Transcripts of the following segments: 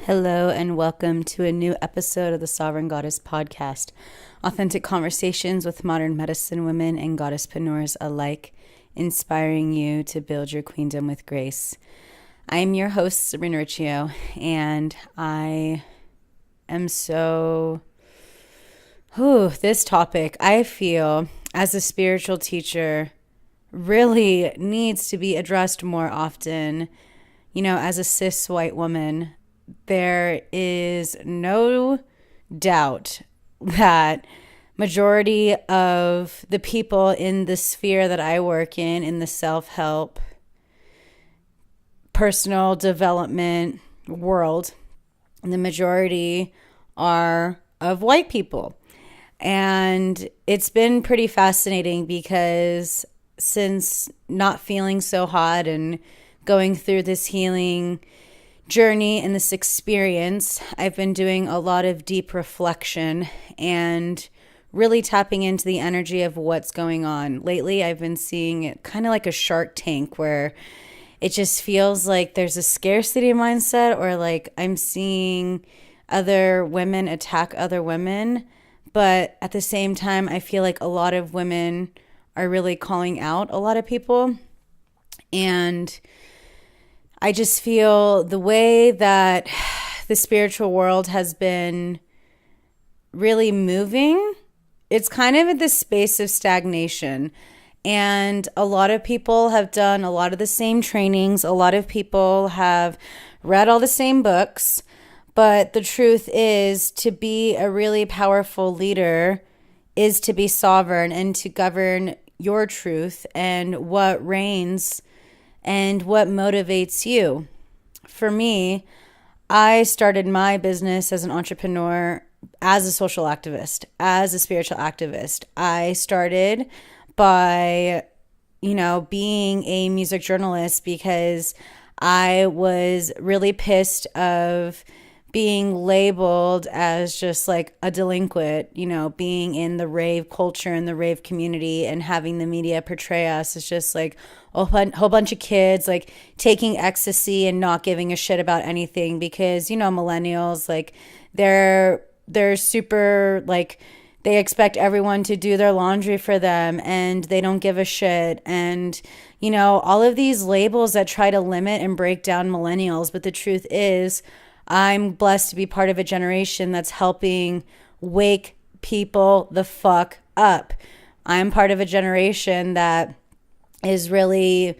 Hello and welcome to a new episode of the Sovereign Goddess podcast. Authentic conversations with modern medicine women and goddesspreneurs alike, inspiring you to build your queendom with grace. I am your host, Sabrina Riccio, and I am this topic, I feel, as a spiritual teacher, really needs to be addressed more often. You know, as a cis white woman, there is no doubt that majority of the people in the sphere that I work in the self-help, personal development world, the majority are of white people. And it's been pretty fascinating because since not feeling so hot and going through this healing journey and this experience, I've been doing a lot of deep reflection and really tapping into the energy of what's going on. Lately, I've been seeing it kind of like a Shark Tank where it just feels like there's a scarcity mindset, or like I'm seeing other women attack other women. But at the same time, I feel like a lot of women are really calling out a lot of people. And I just feel the way that the spiritual world has been really moving, it's kind of in this space of stagnation. And a lot of people have done a lot of the same trainings. A lot of people have read all the same books. But the truth is, to be a really powerful leader is to be sovereign and to govern your truth and what reigns and what motivates you. For me, I started my business as an entrepreneur, as a social activist, as a spiritual activist. I started by, being a music journalist because I was really pissed of being labeled as just like a delinquent, being in the rave culture and the rave community and having the media portray us as just like a whole bunch of kids like taking ecstasy and not giving a shit about anything because, millennials, like they're super like they expect everyone to do their laundry for them and they don't give a shit. And, all of these labels that try to limit and break down millennials. But the truth is, I'm blessed to be part of a generation that's helping wake people the fuck up. I'm part of a generation that is really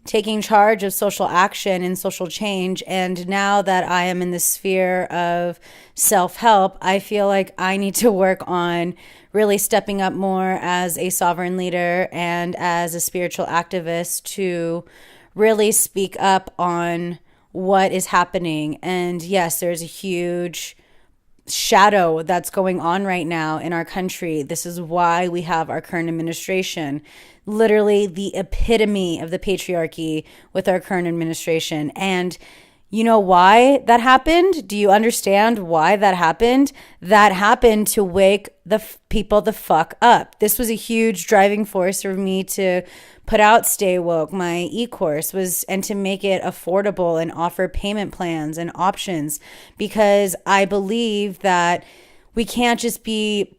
taking charge of social action and social change. And now that I am in the sphere of self-help, I feel like I need to work on really stepping up more as a sovereign leader and as a spiritual activist to really speak up on what is happening. And yes, there's a huge shadow that's going on right now in our country. This is why we have our current administration, literally the epitome of the patriarchy with our current administration. And you know why that happened? Do you understand why that happened? That happened to wake the people the fuck up. This was a huge driving force for me to put out Stay Woke, my e-course, and to make it affordable and offer payment plans and options, because I believe that we can't just be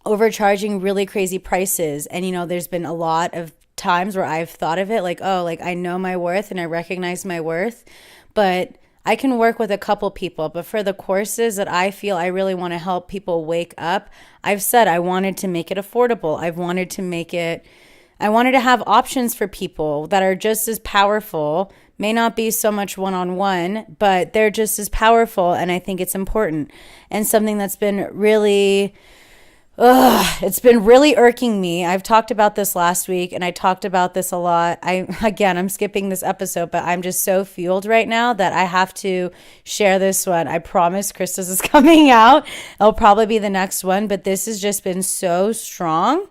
overcharging really crazy prices. And, there's been a lot of times where I've thought of it like, I know my worth and I recognize my worth, but I can work with a couple people. But for the courses that I feel I really want to help people wake up, I've said I wanted to make it affordable. I wanted to have options for people that are just as powerful, may not be so much one-on-one, but they're just as powerful. And I think it's important. And something that's been really it's been really irking me. I've talked about this last week and I talked about this a lot. I'm skipping this episode, but I'm just so fueled right now that I have to share this one. I promise Krista's is coming out. It'll probably be the next one, but this has just been so strong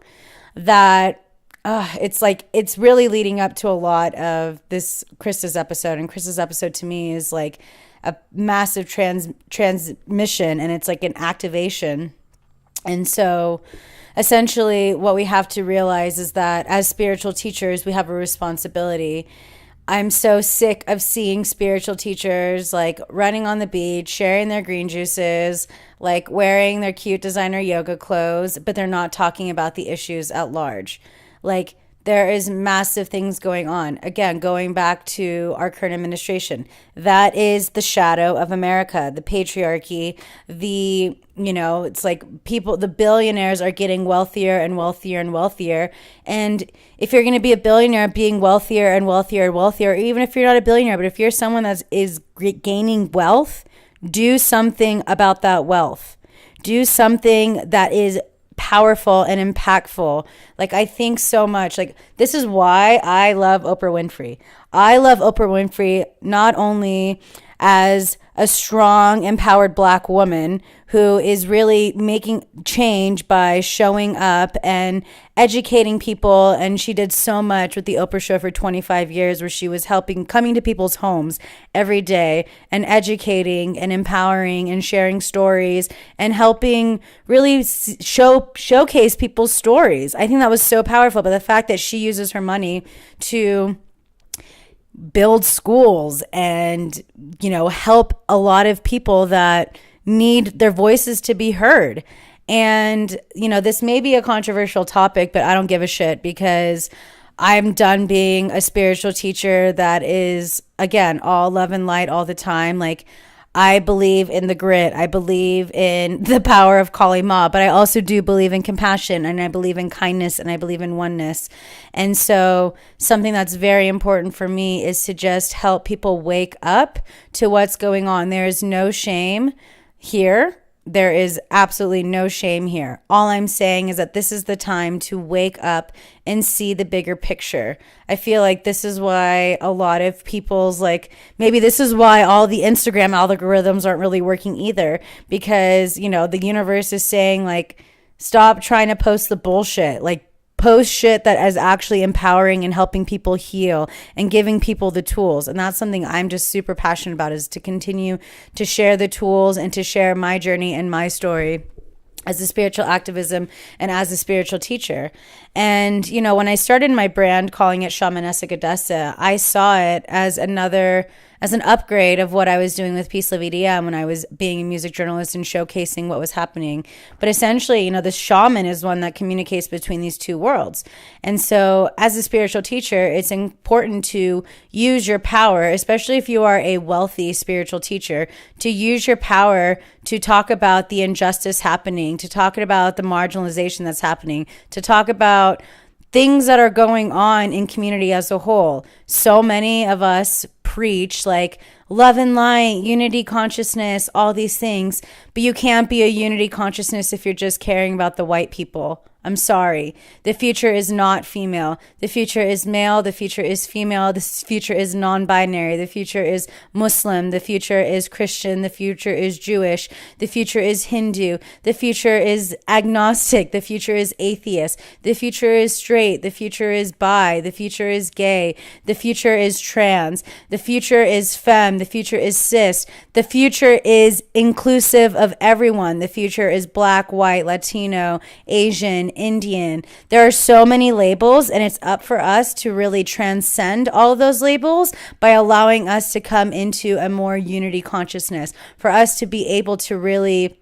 that it's really leading up to a lot of this Krista's episode. And Krista's episode to me is like a massive transmission, and it's like an activation. And so essentially what we have to realize is that as spiritual teachers, we have a responsibility. I'm so sick of seeing spiritual teachers like running on the beach, sharing their green juices, like wearing their cute designer yoga clothes, but they're not talking about the issues at large. Like, there is massive things going on. Again, going back to our current administration, that is the shadow of America, the patriarchy, it's like people, the billionaires are getting wealthier and wealthier and wealthier. And if you're going to be a billionaire, being wealthier and wealthier and wealthier, even if you're not a billionaire, but if you're someone that is gaining wealth, do something about that wealth. Do something that is powerful and impactful. Like, I think so much, like, this is why I love Oprah Winfrey. I love Oprah Winfrey not only as a strong, empowered Black woman who is really making change by showing up and educating people. And she did so much with the Oprah Show for 25 years, where she was coming to people's homes every day and educating and empowering and sharing stories and helping really showcase people's stories. I think that was so powerful. But the fact that she uses her money to build schools and, help a lot of people that need their voices to be heard. And, this may be a controversial topic, but I don't give a shit, because I'm done being a spiritual teacher that is, again, all love and light all the time. Like, I believe in the grit. I believe in the power of Kali Ma, but I also do believe in compassion, and I believe in kindness, and I believe in oneness. And so something that's very important for me is to just help people wake up to what's going on. There is no shame here. There is absolutely no shame here. All I'm saying is that this is the time to wake up and see the bigger picture. I feel like this is why a lot of people's, like, maybe this is why all the Instagram algorithms aren't really working either, because, the universe is saying, like, stop trying to post the bullshit. Like, post shit that is actually empowering and helping people heal and giving people the tools. And that's something I'm just super passionate about, is to continue to share the tools and to share my journey and my story as a spiritual activism and as a spiritual teacher. And, when I started my brand calling it Shamanesque Goddessa, I saw it as an upgrade of what I was doing with Peace Love EDM when I was being a music journalist and showcasing what was happening. But essentially, the shaman is one that communicates between these two worlds. And so as a spiritual teacher, it's important to use your power, especially if you are a wealthy spiritual teacher, to use your power to talk about the injustice happening, to talk about the marginalization that's happening, to talk about things that are going on in community as a whole. So many of us preach like love and light, unity consciousness, all these things, but you can't be a unity consciousness if you're just caring about the white people. I'm sorry. The future is not female. The future is male. The future is female. The future is non-binary. The future is Muslim. The future is Christian. The future is Jewish. The future is Hindu. The future is agnostic. The future is atheist. The future is straight. The future is bi. The future is gay. The future is trans. The future is femme. The future is cis. The future is inclusive of everyone. The future is black, white, Latino, Asian, Indian. There are so many labels, and it's up for us to really transcend all of those labels by allowing us to come into a more unity consciousness, for us to be able to really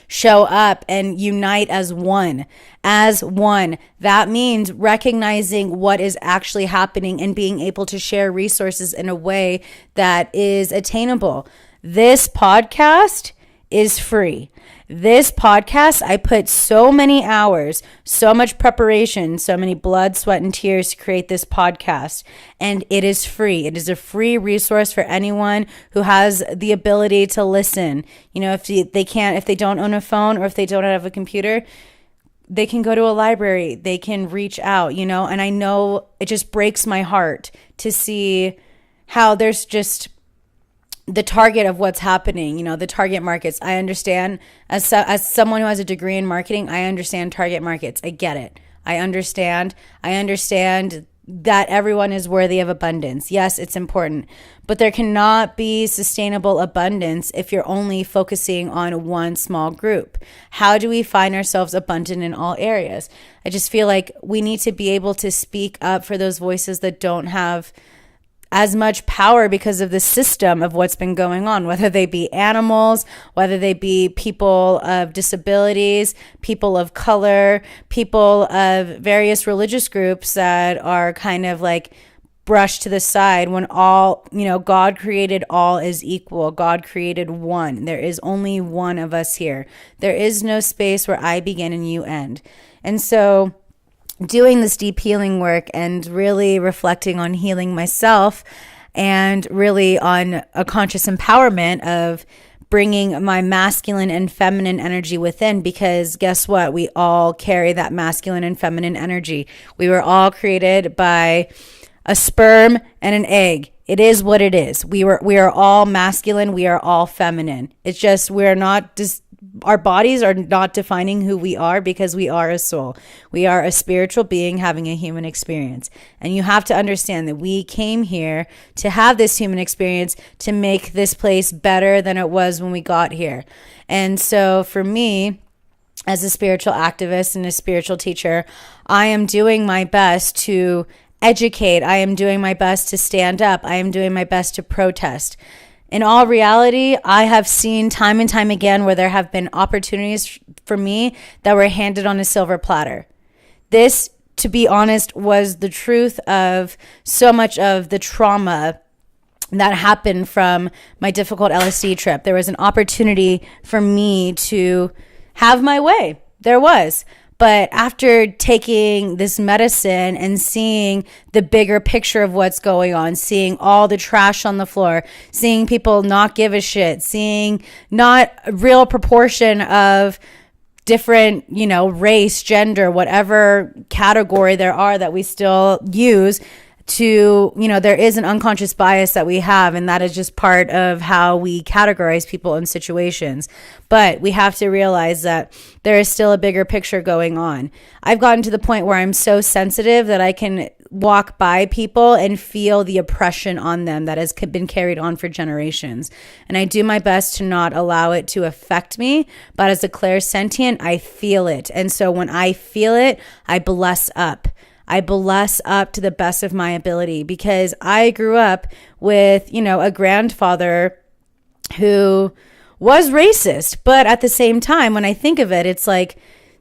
show up and unite as one. As one. That means recognizing what is actually happening and being able to share resources in a way that is attainable. This podcast is free. This podcast, I put so many hours, so much preparation, so many blood, sweat, and tears to create this podcast. And it is free. It is a free resource for anyone who has the ability to listen. If they don't own a phone, or if they don't have a computer, they can go to a library. They can reach out, and I know it just breaks my heart to see how there's just the target of what's happening, the target markets. I understand as someone who has a degree in marketing, I understand target markets. I get it. I understand that everyone is worthy of abundance. Yes, it's important, but there cannot be sustainable abundance if you're only focusing on one small group. How do we find ourselves abundant in all areas? I just feel like we need to be able to speak up for those voices that don't have as much power because of the system of what's been going on, whether they be animals, whether they be people of disabilities, people of color, people of various religious groups that are kind of like brushed to the side when all, God created all as equal. God created one. There is only one of us here. There is no space where I begin and you end. And so doing this deep healing work and really reflecting on healing myself and really on a conscious empowerment of bringing my masculine and feminine energy within, because guess what? We all carry that masculine and feminine energy. We were all created by a sperm and an egg. It is what it is. We are all masculine. We are all feminine. It's just our bodies are not defining who we are, because we are a soul. We are a spiritual being having a human experience. And you have to understand that we came here to have this human experience to make this place better than it was when we got here. And so for me, as a spiritual activist and a spiritual teacher, I am doing my best to educate. I am doing my best to stand up. I am doing my best to protest. In all reality, I have seen time and time again where there have been opportunities for me that were handed on a silver platter. This, to be honest, was the truth of so much of the trauma that happened from my difficult LSD trip. There was an opportunity for me to have my way. There was. But after taking this medicine and seeing the bigger picture of what's going on, seeing all the trash on the floor, seeing people not give a shit, seeing not a real proportion of different, race, gender, whatever category there are that we still use to, there is an unconscious bias that we have, and that is just part of how we categorize people in situations. But we have to realize that there is still a bigger picture going on. I've gotten to the point where I'm so sensitive that I can walk by people and feel the oppression on them that has been carried on for generations. And I do my best to not allow it to affect me, but as a clairsentient, I feel it. And so when I feel it, I bless up. I bless up to the best of my ability, because I grew up with, a grandfather who was racist. But at the same time, when I think of it, it's like,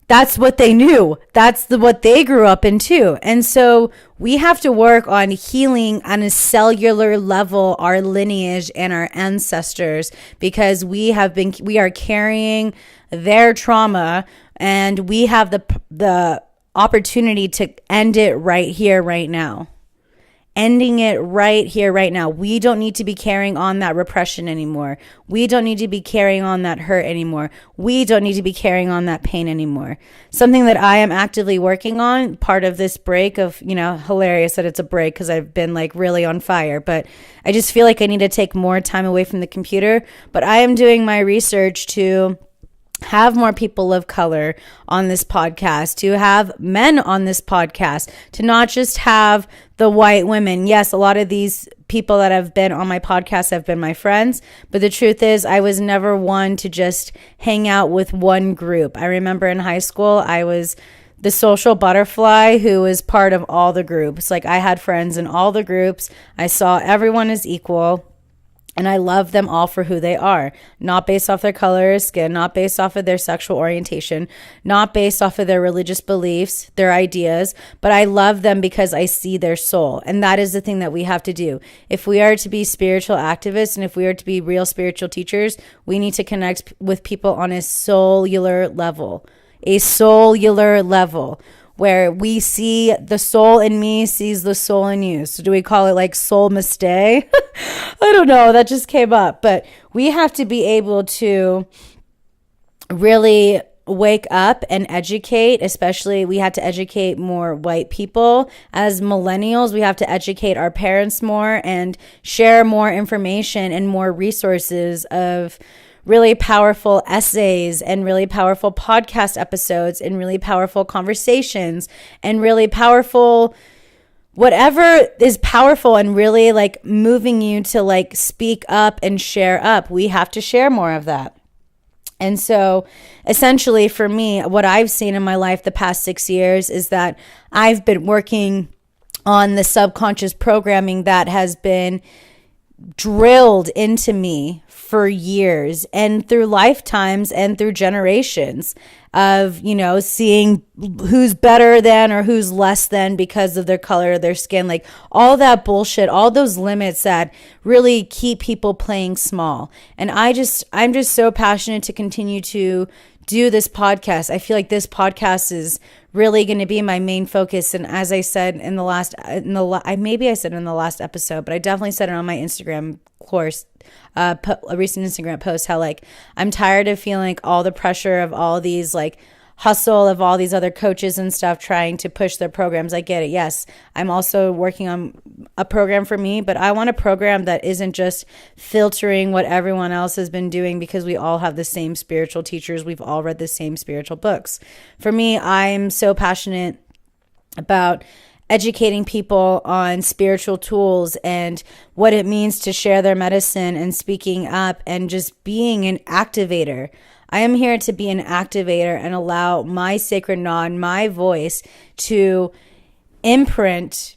that's what they knew. That's what they grew up in too. And so we have to work on healing on a cellular level, our lineage and our ancestors, because we are carrying their trauma, and we have the opportunity to end it right here, right now. Ending it right here, right now. We don't need to be carrying on that repression anymore. We don't need to be carrying on that hurt anymore. We don't need to be carrying on that pain anymore. Something that I am actively working on, part of this break of, hilarious that it's a break because I've been like really on fire, but I just feel like I need to take more time away from the computer. But I am doing my research to have more people of color on this podcast, to have men on this podcast, to not just have the white women. Yes, a lot of these people that have been on my podcast have been my friends, but the truth is I was never one to just hang out with one group. I remember in high school, I was the social butterfly who was part of all the groups. Like I had friends in all the groups. I saw everyone as equal. And I love them all for who they are, not based off their color or skin, not based off of their sexual orientation, not based off of their religious beliefs, their ideas, but I love them because I see their soul. And that is the thing that we have to do. If we are to be spiritual activists and if we are to be real spiritual teachers, we need to connect with people on a cellular level, where we see the soul in me sees the soul in you. So do we call it like soul mistake? I don't know. That just came up. But we have to be able to really wake up and educate. Especially we have to educate more white people. As millennials, we have to educate our parents more and share more information and more resources of really powerful essays and really powerful podcast episodes and really powerful conversations and really powerful whatever is powerful and really like moving you to like speak up and share up. We have to share more of that. And so essentially for me, what I've seen in my life the past 6 years is that I've been working on the subconscious programming that has been drilled into me for years and through lifetimes and through generations of, seeing who's better than or who's less than because of their color, their skin, like all that bullshit, all those limits that really keep people playing small. And I'm just so passionate to continue to do this podcast. I feel like this podcast is really going to be my main focus. And as I said maybe I said in the last episode, but I definitely said it on my Instagram course, a recent Instagram post, how like I'm tired of feeling like all the pressure of all these like hustle of all these other coaches and stuff trying to push their programs. I get it. Yes, I'm also working on a program for me, but I want a program that isn't just filtering what everyone else has been doing because we all have the same spiritual teachers. We've all read the same spiritual books. For me, I'm so passionate about educating people on spiritual tools and what it means to share their medicine and speaking up and just being an activator. I am here to be an activator and allow my sacred nod, my voice to imprint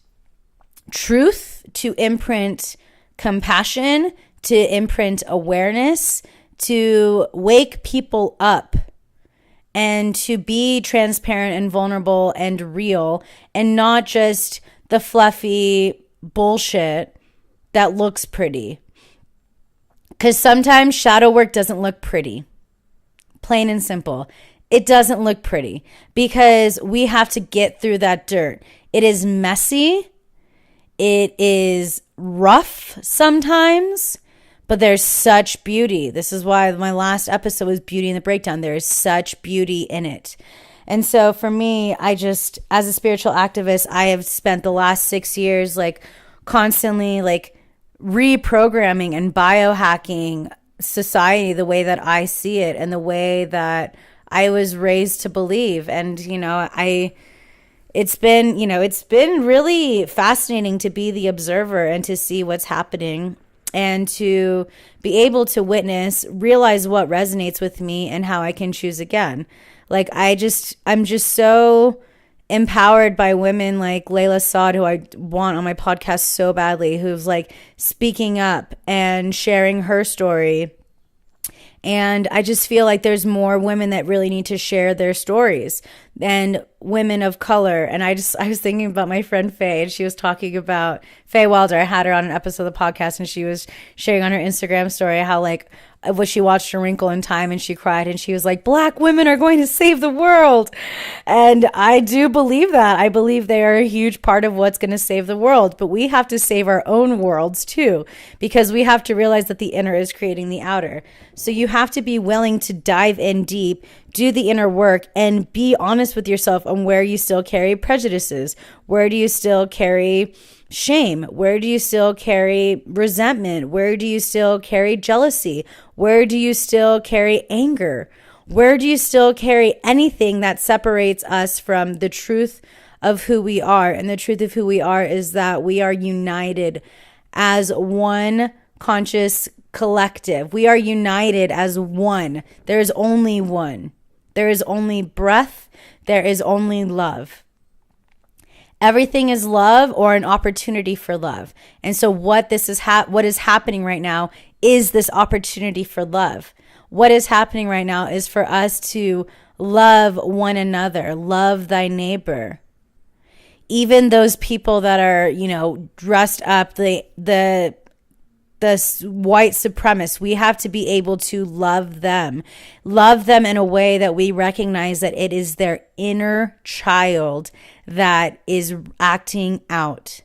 truth, to imprint compassion, to imprint awareness, to wake people up and to be transparent and vulnerable and real and not just the fluffy bullshit that looks pretty. Because sometimes shadow work doesn't look pretty. Plain and simple. It doesn't look pretty because we have to get through that dirt. It is messy. It is rough sometimes, but there's such beauty. This is why my last episode was Beauty in the Breakdown. There is such beauty in it. And so for me, as a spiritual activist, I have spent the last 6 years like constantly like reprogramming and biohacking society the way that I see it and the way that I was raised to believe. And, it's been really fascinating to be the observer and to see what's happening and to be able to realize what resonates with me and how I can choose again. Like I'm just so empowered by women like Layla Saad, who I want on my podcast so badly, who's like speaking up and sharing her story. And I just feel like there's more women that really need to share their stories and women of color. And I was thinking about my friend Faye, and she was talking about Faye Wilder. I had her on an episode of the podcast, and she was sharing on her Instagram story how like what she watched A Wrinkle in Time and she cried and she was like, Black women are going to save the world. And I do believe that. I believe they are a huge part of what's going to save the world, but we have to save our own worlds too, because we have to realize that the inner is creating the outer. So you have to be willing to dive in deep, do the inner work, and be honest with yourself on where you still carry prejudices. Where do you still carry shame? Where do you still carry resentment? Where do you still carry jealousy? Where do you still carry anger? Where do you still carry anything that separates us from the truth of who we are? And the truth of who we are is that we are united as one conscious collective. We are united as one. There is only one. There is only breath. There is only love. Everything is love or an opportunity for love. And so what is happening right now is this opportunity for love. What is happening right now is for us to love one another, love thy neighbor. Even those people that are, dressed up, the white supremacists, we have to be able to love them in a way that we recognize that it is their inner child that is acting out.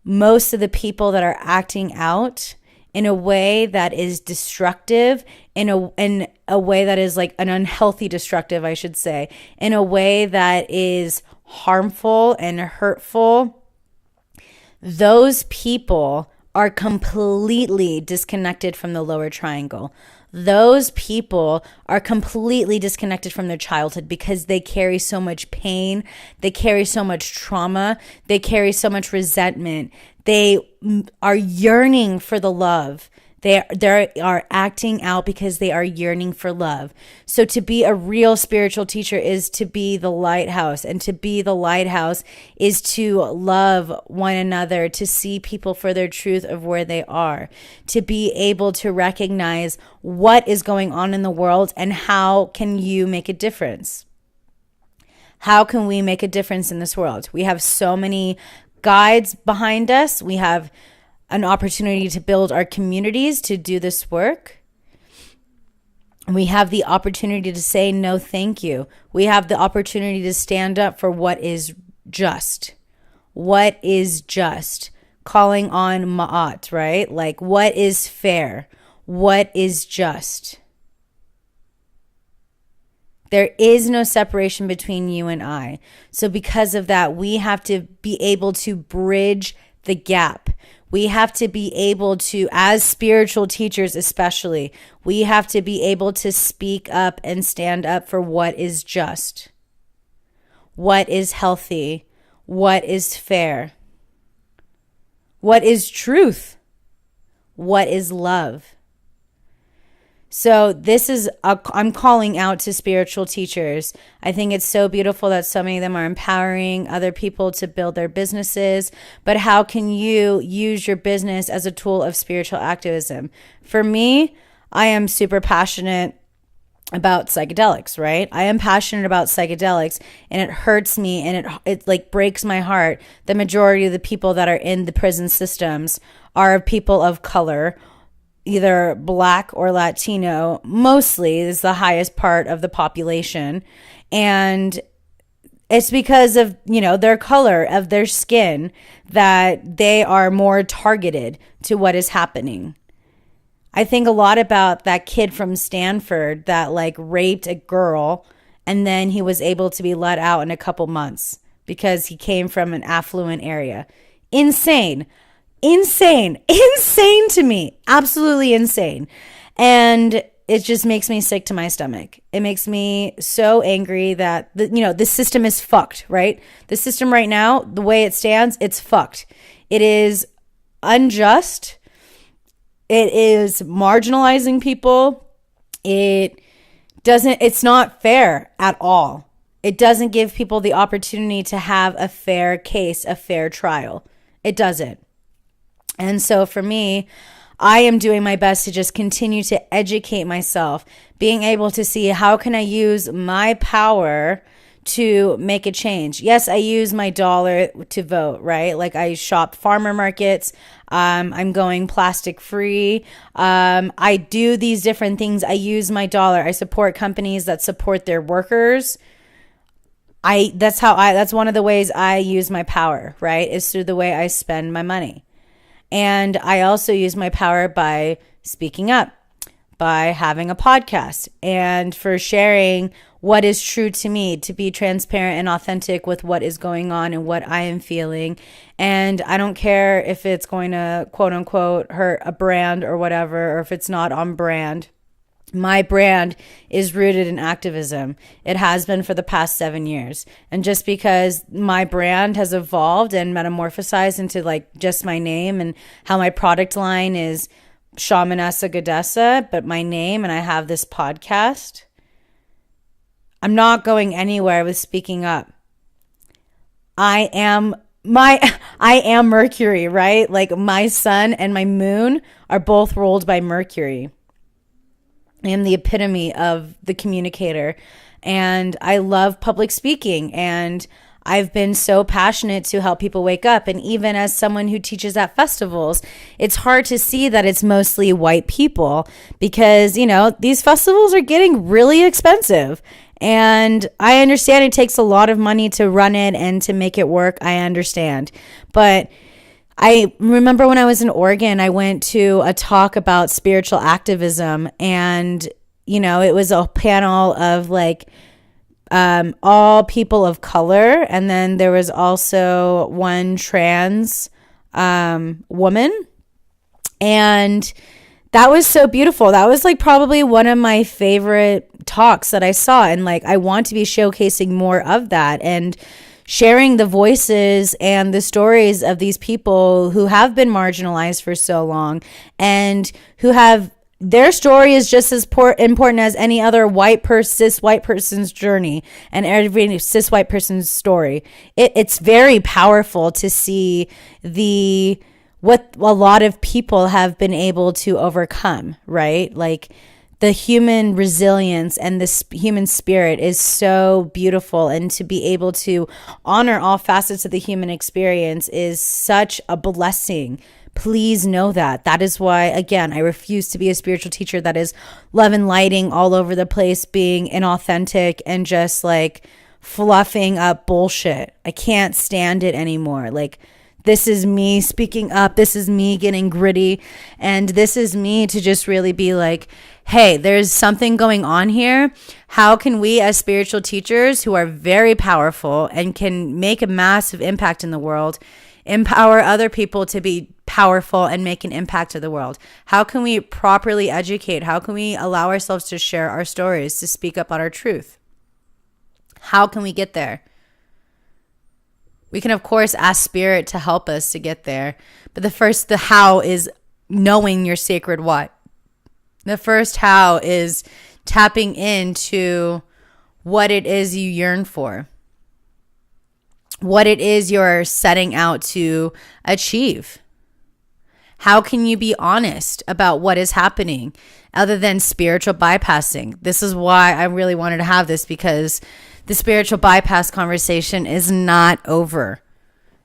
Most of the people that are acting out in a way that is destructive, in a way that is like an unhealthy destructive, I should say, in a way that is harmful and hurtful, those people are completely disconnected from the lower triangle. Those people are completely disconnected from their childhood because they carry so much pain, they carry so much trauma, they carry so much resentment. They are yearning for the love They are acting out because they are yearning for love. So to be a real spiritual teacher is to be the lighthouse. And to be the lighthouse is to love one another, to see people for their truth of where they are, to be able to recognize what is going on in the world and how can you make a difference. How can we make a difference in this world? We have so many guides behind us. We have an opportunity to build our communities to do this work. We have the opportunity to say no, thank you. We have the opportunity to stand up for what is just. What is just? Calling on Ma'at, right? Like, what is fair? What is just? There is no separation between you and I. So because of that, we have to be able to bridge the gap. We have to be able to, as spiritual teachers especially, we have to be able to speak up and stand up for what is just, what is healthy, what is fair, what is truth, what is love. So this is, I'm calling out to spiritual teachers. I think it's so beautiful that so many of them are empowering other people to build their businesses. But how can you use your business as a tool of spiritual activism? For me, I am super passionate about psychedelics, right? I am passionate about psychedelics, and it hurts me and it like breaks my heart. The majority of the people that are in the prison systems are people of color, either Black or Latino, mostly is the highest part of the population. And it's because of, their color, of their skin, that they are more targeted to what is happening. I think a lot about that kid from Stanford that raped a girl, and then he was able to be let out in a couple months because he came from an affluent area. Insane to me. Absolutely insane. And it just makes me sick to my stomach. It makes me so angry that, the system is fucked, right? The system right now, the way it stands, it's fucked. It is unjust. It is marginalizing people. It's not fair at all. It doesn't give people the opportunity to have a fair case, a fair trial. It doesn't. And so for me, I am doing my best to just continue to educate myself, being able to see how can I use my power to make a change. Yes, I use my dollar to vote, right? Like I shop farmer markets. I'm going plastic free. I do these different things. I use my dollar. I support companies that support their workers. That's one of the ways I use my power, right? Is through the way I spend my money. And I also use my power by speaking up, by having a podcast, and for sharing what is true to me, to be transparent and authentic with what is going on and what I am feeling. And I don't care if it's going to, quote unquote, hurt a brand or whatever, or if it's not on brand. My brand is rooted in activism. It has been for the past 7 years. And just because my brand has evolved and metamorphosized into just my name, and how my product line is Shamanessa Goddessa, but my name, and I have this podcast, I'm not going anywhere with speaking up. I am Mercury, right? Like my sun and my moon are both ruled by Mercury. I am the epitome of the communicator, and I love public speaking, and I've been so passionate to help people wake up. And even as someone who teaches at festivals, it's hard to see that it's mostly white people because, these festivals are getting really expensive. And I understand it takes a lot of money to run it and to make it work. I understand. But I remember when I was in Oregon, I went to a talk about spiritual activism, and, it was a panel of all people of color. And then there was also one trans woman. And that was so beautiful. That was probably one of my favorite talks that I saw. And I want to be showcasing more of that. And sharing the voices and the stories of these people who have been marginalized for so long and who have their story is just as important as any other cis white person's journey and every cis white person's story. It's very powerful to see what a lot of people have been able to overcome, right? Like the human resilience and the human spirit is so beautiful, and to be able to honor all facets of the human experience is such a blessing. Please know that. That is why, again, I refuse to be a spiritual teacher that is love and lighting all over the place, being inauthentic and just like fluffing up bullshit. I can't stand it anymore. Like, this is me speaking up. This is me getting gritty. And this is me to just really be like, hey, there's something going on here. How can we as spiritual teachers who are very powerful and can make a massive impact in the world, empower other people to be powerful and make an impact to the world? How can we properly educate? How can we allow ourselves to share our stories, to speak up on our truth? How can we get there? We can, of course, ask Spirit to help us to get there. But the how is knowing your sacred what. The first how is tapping into what it is you yearn for, what it is you're setting out to achieve. How can you be honest about what is happening other than spiritual bypassing? This is why I really wanted to have this, because the spiritual bypass conversation is not over.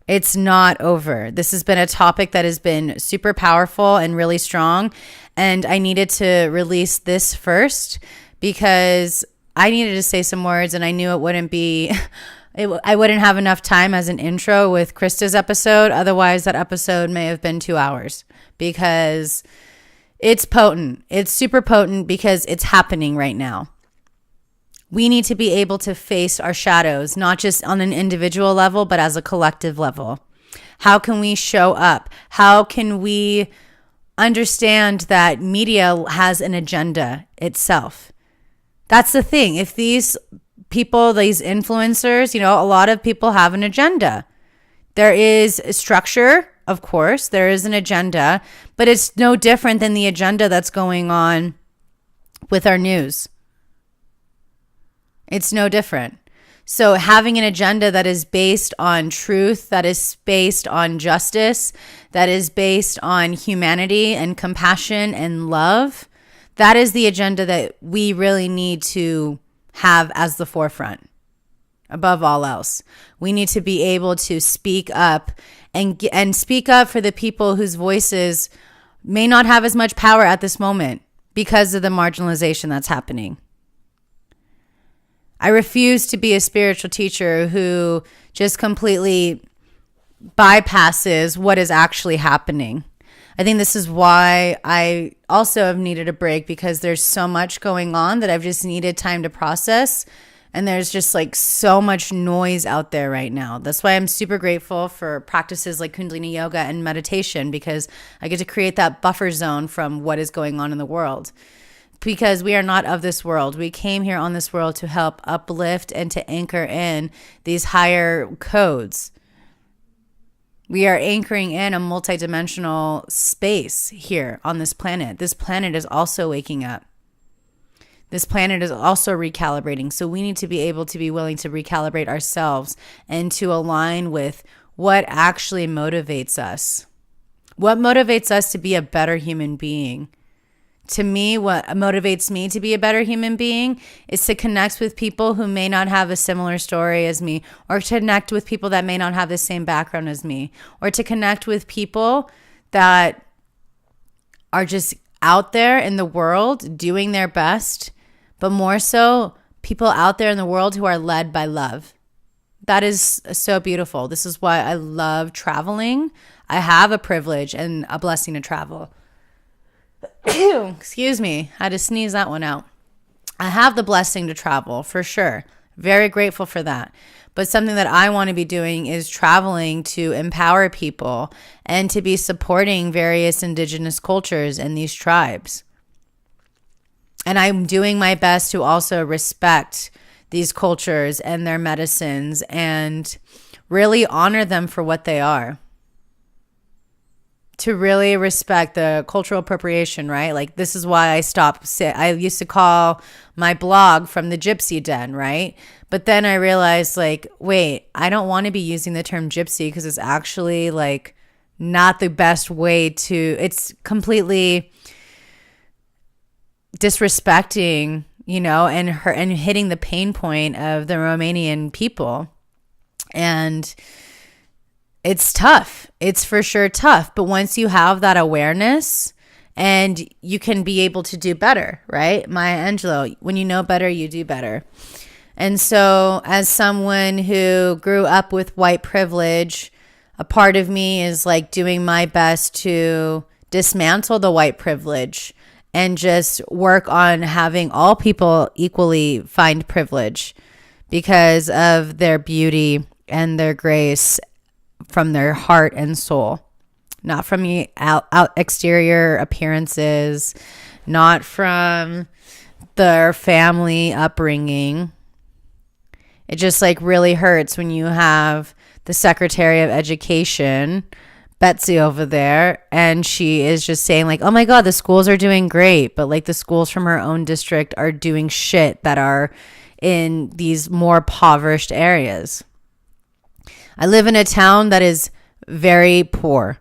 It's not over. This has been a topic that has been super powerful and really strong. And I needed to release this first because I needed to say some words, and I knew it wouldn't be, I wouldn't have enough time as an intro with Krista's episode. Otherwise, that episode may have been 2 hours, because it's potent. It's super potent because it's happening right now. We need to be able to face our shadows, not just on an individual level, but as a collective level. How can we show up? How can we understand that media has an agenda itself? That's the thing. If these people, these influencers, a lot of people have an agenda. There is a structure, of course. There is an agenda, but it's no different than the agenda that's going on with our news. It's no different. So having an agenda that is based on truth, that is based on justice, that is based on humanity and compassion and love, that is the agenda that we really need to have as the forefront. Above all else, we need to be able to speak up and speak up for the people whose voices may not have as much power at this moment because of the marginalization that's happening. I refuse to be a spiritual teacher who just completely bypasses what is actually happening. I think this is why I also have needed a break, because there's so much going on that I've just needed time to process. And there's just like so much noise out there right now. That's why I'm super grateful for practices like Kundalini Yoga and meditation, because I get to create that buffer zone from what is going on in the world. Because we are not of this world. We came here on this world to help uplift and to anchor in these higher codes. We are anchoring in a multidimensional space here on this planet. This planet is also waking up. This planet is also recalibrating. So we need to be able to be willing to recalibrate ourselves and to align with what actually motivates us. What motivates us to be a better human being? To me, what motivates me to be a better human being is to connect with people who may not have a similar story as me, or to connect with people that may not have the same background as me, or to connect with people that are just out there in the world doing their best, but more so people out there in the world who are led by love. That is so beautiful. This is why I love traveling. I have a privilege and a blessing to travel. Excuse me. I had to sneeze that one out. I have the blessing to travel for sure. Very grateful for that. But something that I want to be doing is traveling to empower people and to be supporting various indigenous cultures and these tribes. And I'm doing my best to also respect these cultures and their medicines and really honor them for what they are. To really respect the cultural appropriation, right? Like, this is why I stopped. I used to call my blog From the Gypsy Den, right? But then I realized, like, wait, I don't want to be using the term gypsy because it's actually like not the best way to, it's completely disrespecting, and hitting the pain point of the Romanian people. And it's tough. It's for sure tough. But once you have that awareness, and you can be able to do better, right? Maya Angelou, when you know better, you do better. And so as someone who grew up with white privilege, a part of me is like doing my best to dismantle the white privilege and just work on having all people equally find privilege because of their beauty and their grace from their heart and soul, not from the out exterior appearances, not from their family upbringing. It just like really hurts when you have the Secretary of Education, Betsy, over there, and she is just saying like, oh my God, the schools are doing great, but like the schools from her own district are doing shit that are in these more impoverished areas. I live in a town that is very poor.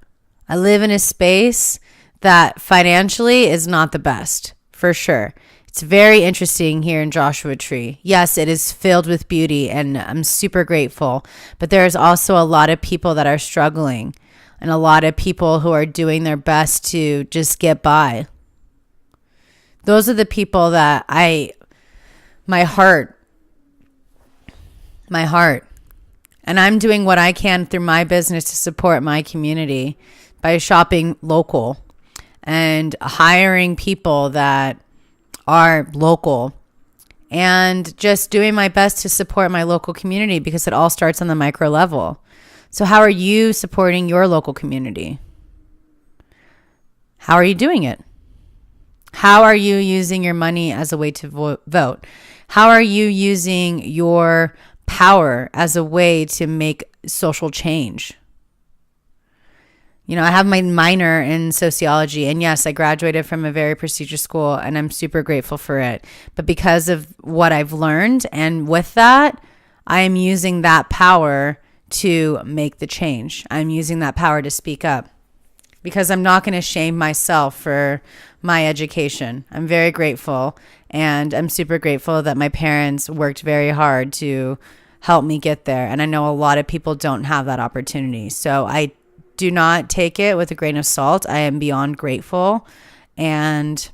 I live in a space that financially is not the best, for sure. It's very interesting here in Joshua Tree. Yes, it is filled with beauty, and I'm super grateful. But there's also a lot of people that are struggling, and a lot of people who are doing their best to just get by. Those are the people that my heart. And I'm doing what I can through my business to support my community by shopping local and hiring people that are local and just doing my best to support my local community because it all starts on the micro level. So how are you supporting your local community? How are you doing it? How are you using your money as a way to vote? How are you using your power as a way to make social change? I have my minor in sociology, and yes, I graduated from a very prestigious school, and I'm super grateful for it. But because of what I've learned, and with that, I am using that power to make the change. I'm using that power to speak up because I'm not going to shame myself for my education. I'm very grateful, and I'm super grateful that my parents worked very hard to help me get there. And I know a lot of people don't have that opportunity. So I do not take it with a grain of salt. I am beyond grateful. And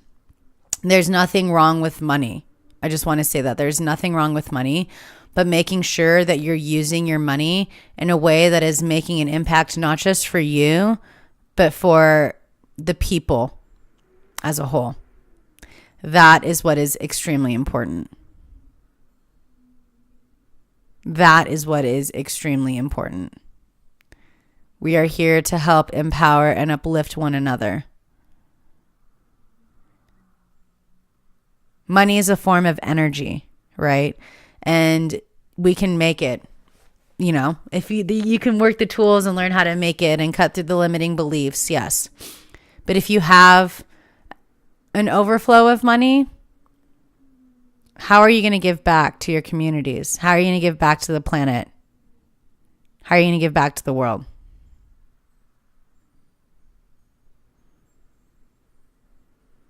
there's nothing wrong with money. I just want to say that there's nothing wrong with money, but making sure that you're using your money in a way that is making an impact, not just for you, but for the people as a whole. That is what is extremely important. That is what is extremely important. We are here to help empower and uplift one another. Money is a form of energy, right? And we can make it, if you can work the tools and learn how to make it and cut through the limiting beliefs, yes. But if you have an overflow of money, how are you going to give back to your communities? How are you going to give back to the planet? How are you going to give back to the world?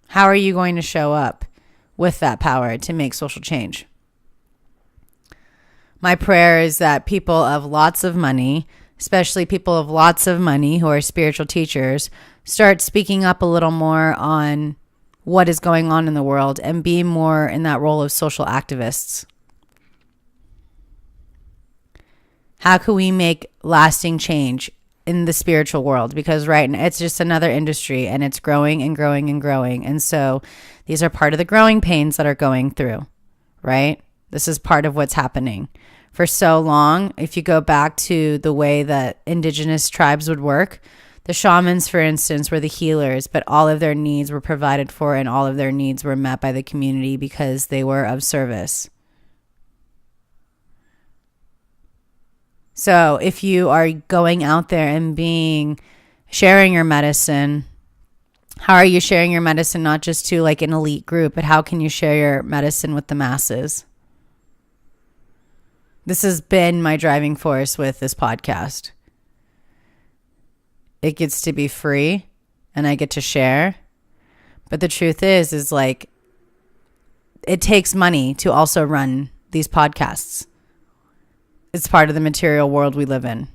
How are you going to show up with that power to make social change? My prayer is that people of lots of money, especially people of lots of money who are spiritual teachers, start speaking up a little more on what is going on in the world and be more in that role of social activists. How can we make lasting change in the spiritual world? Because right now it's just another industry and it's growing and growing and growing. And so these are part of the growing pains that are going through, right? This is part of what's happening. For so long, if you go back to the way that indigenous tribes would work, the shamans, for instance, were the healers, but all of their needs were provided for and all of their needs were met by the community because they were of service. So if you are going out there and sharing your medicine, how are you sharing your medicine not just to like an elite group, but how can you share your medicine with the masses? This has been my driving force with this podcast. It gets to be free and I get to share. But the truth is like, it takes money to also run these podcasts. It's part of the material world we live in.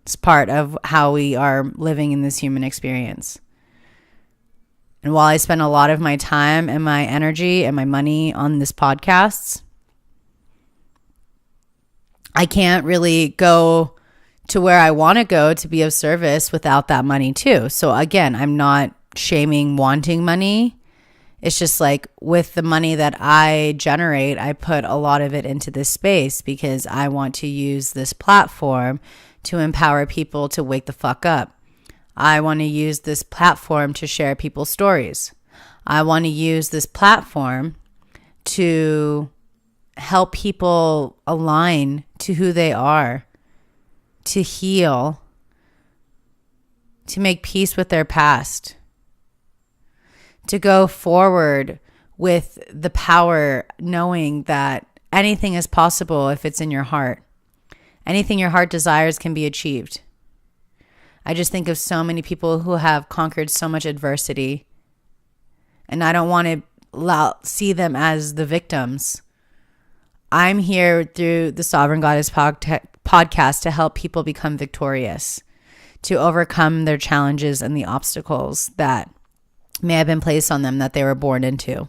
It's part of how we are living in this human experience. And while I spend a lot of my time and my energy and my money on this podcasts, I can't really go to where I want to go to be of service without that money too. So again, I'm not shaming wanting money. It's just like with the money that I generate, I put a lot of it into this space because I want to use this platform to empower people to wake the fuck up. I want to use this platform to share people's stories. I want to use this platform to help people align to who they are, to heal, to make peace with their past, to go forward with the power, knowing that anything is possible if it's in your heart. Anything your heart desires can be achieved. I just think of so many people who have conquered so much adversity, and I don't want to see them as the victims. I'm here through the Sovereign Goddess podcast to help people become victorious, to overcome their challenges and the obstacles that may have been placed on them that they were born into.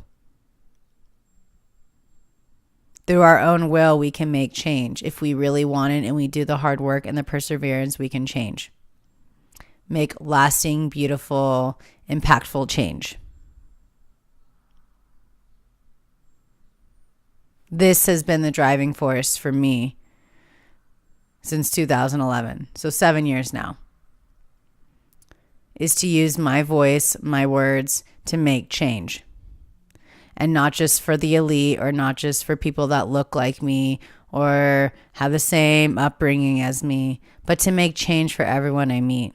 Through our own will, we can make change. If we really want it and we do the hard work and the perseverance, we can change. Make lasting, beautiful, impactful change. This has been the driving force for me since 2011. So 7 years now. Is to use my voice, my words to make change. And not just for the elite or not just for people that look like me or have the same upbringing as me, but to make change for everyone I meet.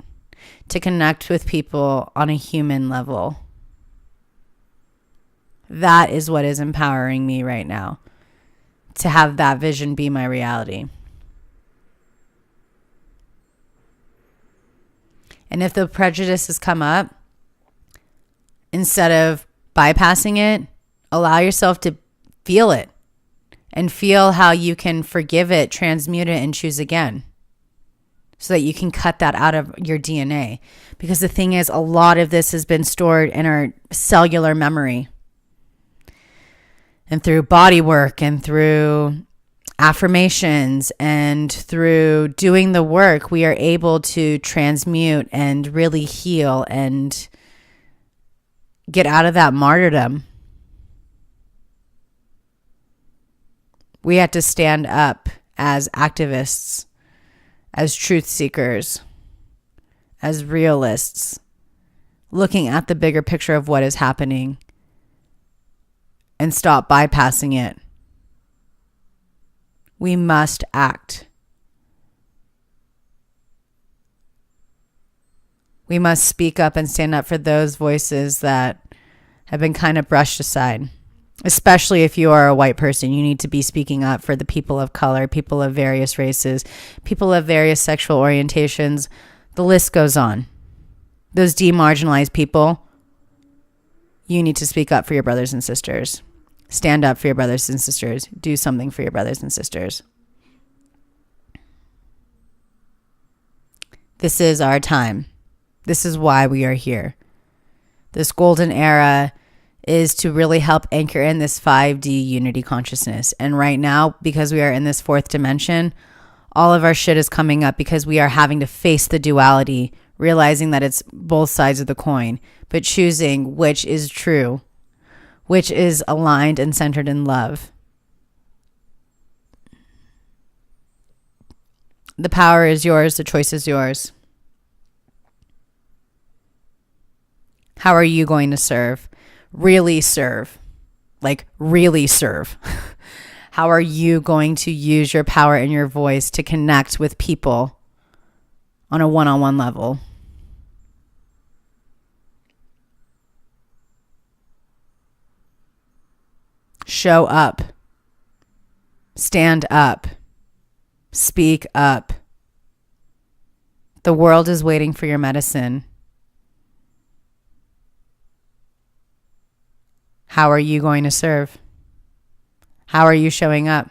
To connect with people on a human level. That is what is empowering me right now. To have that vision be my reality. And if the prejudices come up, instead of bypassing it, allow yourself to feel it and feel how you can forgive it, transmute it, and choose again so that you can cut that out of your DNA. Because the thing is, a lot of this has been stored in our cellular memory. And through body work and through affirmations and through doing the work, we are able to transmute and really heal and get out of that martyrdom. We have to stand up as activists, as truth seekers, as realists, looking at the bigger picture of what is happening and stop bypassing it. We must act. We must speak up and stand up for those voices that have been kind of brushed aside. Especially if you are a white person, you need to be speaking up for the people of color, people of various races, people of various sexual orientations. The list goes on. Those demarginalized people, you need to speak up for your brothers and sisters. Stand up for your brothers and sisters. Do something for your brothers and sisters. This is our time. This is why we are here. This golden era is to really help anchor in this 5D unity consciousness. And right now, because we are in this fourth dimension, all of our shit is coming up because we are having to face the duality, realizing that it's both sides of the coin, but choosing which is true, which is aligned and centered in love. The power is yours. The choice is yours. How are you going to serve? Really serve. Like really serve. How are you going to use your power and your voice to connect with people on a one-on-one level? Show up. Stand up. Speak up. The world is waiting for your medicine. How are you going to serve? How are you showing up?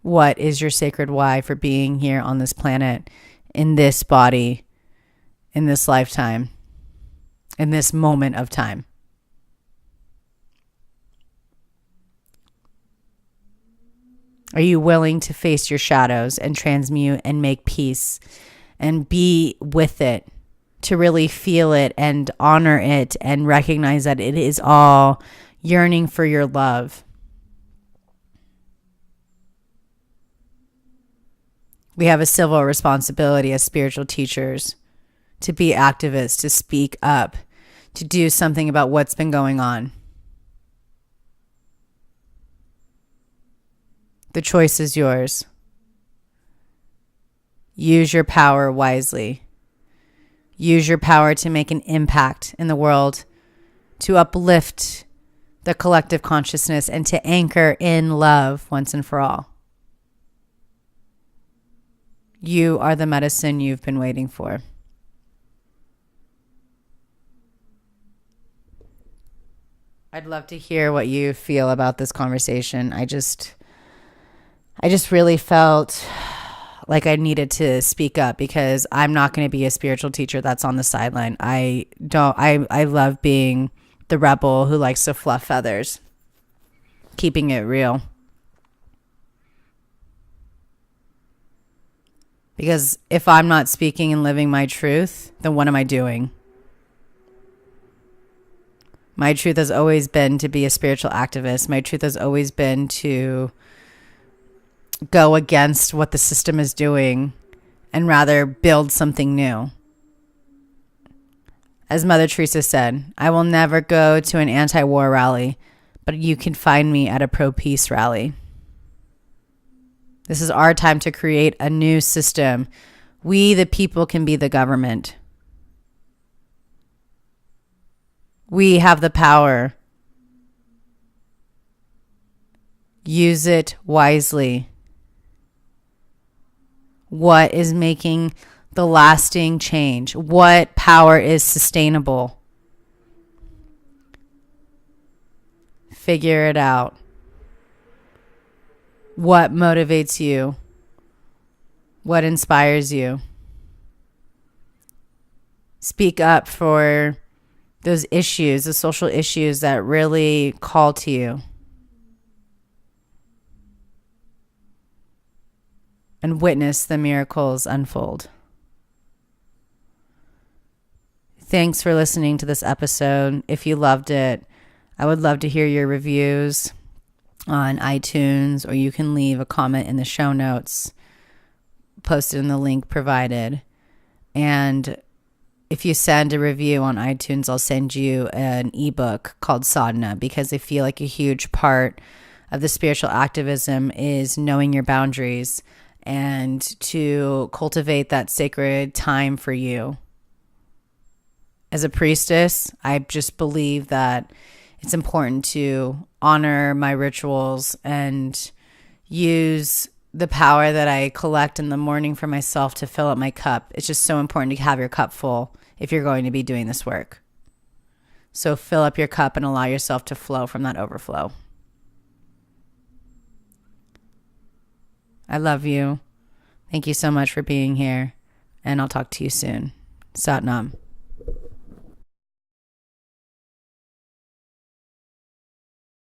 What is your sacred why for being here on this planet, in this body, in this lifetime, in this moment of time? Are you willing to face your shadows and transmute and make peace and be with it, to really feel it and honor it and recognize that it is all yearning for your love? We have a civil responsibility as spiritual teachers to be activists, to speak up, to do something about what's been going on. The choice is yours. Use your power wisely. Use your power to make an impact in the world, to uplift the collective consciousness, and to anchor in love once and for all. You are the medicine you've been waiting for. I'd love to hear what you feel about this conversation. I just really felt like I needed to speak up because I'm not going to be a spiritual teacher that's on the sideline. I love being the rebel who likes to fluff feathers, keeping it real. Because if I'm not speaking and living my truth, then what am I doing? My truth has always been to be a spiritual activist. My truth has always been to go against what the system is doing and rather build something new. As Mother Teresa said, I will never go to an anti-war rally, but you can find me at a pro-peace rally. This is our time to create a new system. We, the people, can be the government. We have the power. Use it wisely. What is making the lasting change? What power is sustainable? Figure it out. What motivates you? What inspires you? Speak up for those issues, the social issues that really call to you. And witness the miracles unfold. Thanks for listening to this episode. If you loved it, I would love to hear your reviews on iTunes, or you can leave a comment in the show notes posted in the link provided. And if you send a review on iTunes, I'll send you an ebook called Sadhana, because I feel like a huge part of the spiritual activism is knowing your boundaries and to cultivate that sacred time for you. As a priestess, I just believe that it's important to honor my rituals and use the power that I collect in the morning for myself to fill up my cup. It's just so important to have your cup full if you're going to be doing this work. So fill up your cup and allow yourself to flow from that overflow. I love you. Thank you so much for being here, and I'll talk to you soon. Sat Nam.